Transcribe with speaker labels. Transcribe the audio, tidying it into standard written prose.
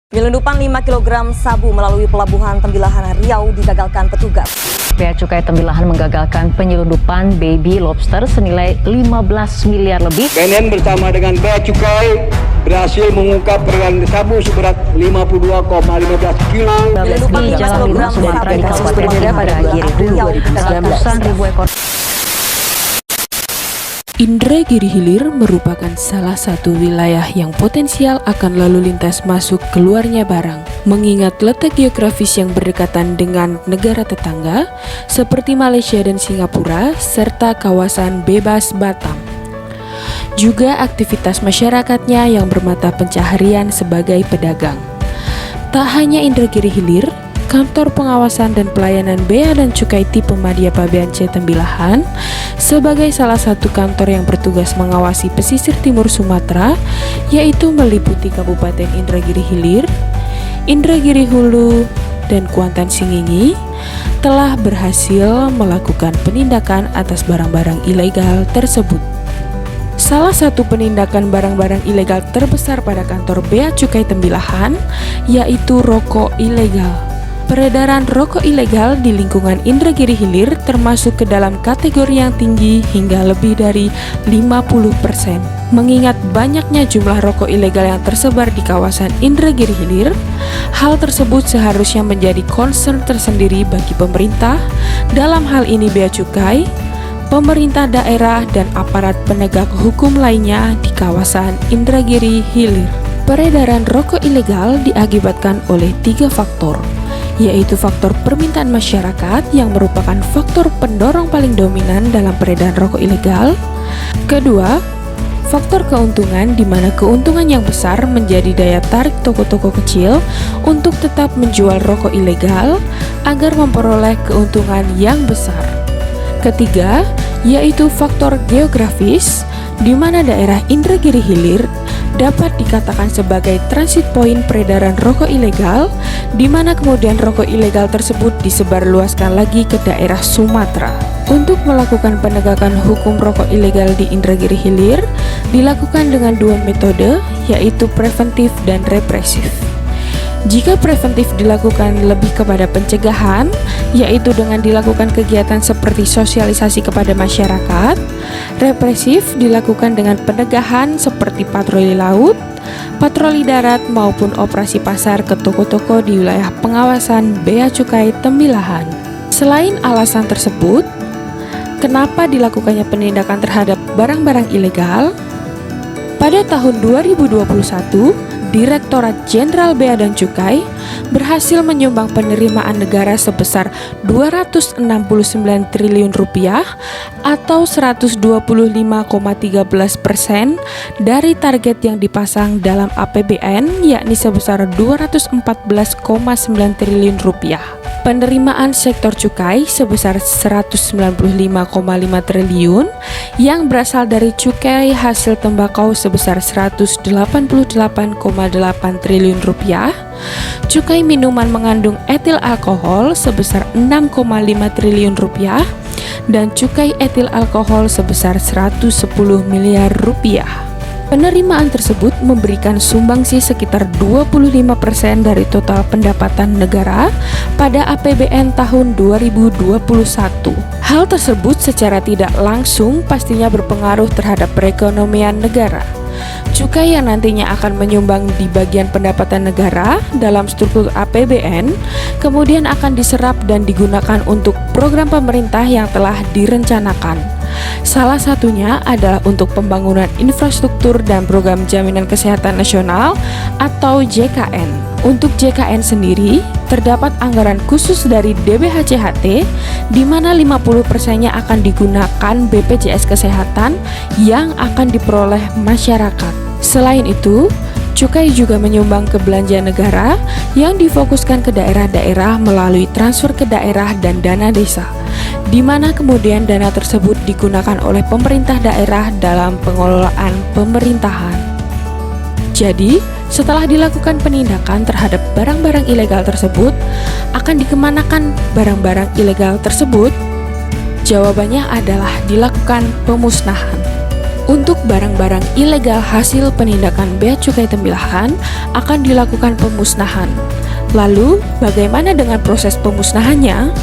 Speaker 1: Penyelundupan 5 kg sabu melalui pelabuhan Tembilahan Riau digagalkan petugas.
Speaker 2: Bea Cukai Tembilahan menggagalkan penyelundupan baby lobster senilai 15 miliar lebih.
Speaker 3: BNN bersama dengan Bea Cukai berhasil mengungkap peredaran sabu seberat 52,15 kilo
Speaker 2: Di Jalan Lima, Sumatera di Kabupaten Indragiri Hulu, ratusan ribu ekor.
Speaker 4: Indragiri Hilir merupakan salah satu wilayah yang potensial akan lalu lintas masuk keluarnya barang, mengingat letak geografis yang berdekatan dengan negara tetangga seperti Malaysia dan Singapura, serta kawasan bebas Batam. Juga aktivitas masyarakatnya yang bermata pencaharian sebagai pedagang. Tak hanya Indragiri Hilir, Kantor Pengawasan dan Pelayanan Bea dan Cukai tipe Madya Pabean C Tembilahan sebagai salah satu kantor yang bertugas mengawasi pesisir timur Sumatera, yaitu meliputi Kabupaten Indragiri Hilir, Indragiri Hulu, dan Kuantan Singingi, telah berhasil melakukan penindakan atas barang-barang ilegal tersebut. Salah satu penindakan barang-barang ilegal terbesar pada kantor Bea Cukai Tembilahan yaitu rokok ilegal. Peredaran rokok ilegal di lingkungan Indragiri Hilir termasuk ke dalam kategori yang tinggi hingga lebih dari 50%. Mengingat banyaknya jumlah rokok ilegal yang tersebar di kawasan Indragiri Hilir, hal tersebut seharusnya menjadi concern tersendiri bagi pemerintah, dalam hal ini Bea Cukai, pemerintah daerah, dan aparat penegak hukum lainnya di kawasan Indragiri Hilir. Peredaran rokok ilegal diakibatkan oleh 3 faktor, yaitu faktor permintaan masyarakat yang merupakan faktor pendorong paling dominan dalam peredaran rokok ilegal. Kedua, faktor keuntungan, di mana keuntungan yang besar menjadi daya tarik toko-toko kecil untuk tetap menjual rokok ilegal agar memperoleh keuntungan yang besar. Ketiga, yaitu faktor geografis, di mana daerah Indragiri Hilir dapat dikatakan sebagai transit point peredaran rokok ilegal, di mana kemudian rokok ilegal tersebut disebarluaskan lagi ke daerah Sumatera. Untuk melakukan penegakan hukum rokok ilegal di Indragiri Hilir dilakukan dengan 2 metode, yaitu preventif dan represif. Jika preventif dilakukan lebih kepada pencegahan, yaitu dengan dilakukan kegiatan seperti sosialisasi kepada masyarakat. Represif dilakukan dengan penegahan seperti patroli laut, patroli darat, maupun operasi pasar ke toko-toko di wilayah pengawasan Bea Cukai Tembilahan. Selain alasan tersebut, kenapa dilakukannya penindakan terhadap barang-barang ilegal? Pada tahun 2021, Direktorat Jenderal Bea dan Cukai berhasil menyumbang penerimaan negara sebesar 269 triliun rupiah atau 125,13% dari target yang dipasang dalam APBN, yakni sebesar 214,9 triliun rupiah. Penerimaan sektor cukai sebesar 195,5 triliun yang berasal dari cukai hasil tembakau sebesar 188,8 triliun rupiah, cukai minuman mengandung etil alkohol sebesar 6,5 triliun rupiah, dan cukai etil alkohol sebesar 110 miliar rupiah. Penerimaan tersebut memberikan sumbangsi sekitar 25% dari total pendapatan negara pada APBN tahun 2021. Hal tersebut secara tidak langsung pastinya berpengaruh terhadap perekonomian negara. Cukai yang nantinya akan menyumbang di bagian pendapatan negara dalam struktur APBN kemudian akan diserap dan digunakan untuk program pemerintah yang telah direncanakan. Salah satunya adalah untuk pembangunan infrastruktur dan program Jaminan Kesehatan Nasional atau JKN. Untuk JKN sendiri, terdapat anggaran khusus dari DBHCHT di mana 50%-nya akan digunakan BPJS Kesehatan yang akan diperoleh masyarakat. Selain itu, cukai juga menyumbang ke belanja negara yang difokuskan ke daerah-daerah melalui transfer ke daerah dan dana desa, di mana kemudian dana tersebut digunakan oleh pemerintah daerah dalam pengelolaan pemerintahan. Jadi, setelah dilakukan penindakan terhadap barang-barang ilegal tersebut, akan dikemanakan barang-barang ilegal tersebut? Jawabannya adalah dilakukan pemusnahan. Untuk barang-barang ilegal hasil penindakan Bea Cukai Tembilahan akan dilakukan pemusnahan. Lalu, bagaimana dengan proses pemusnahannya?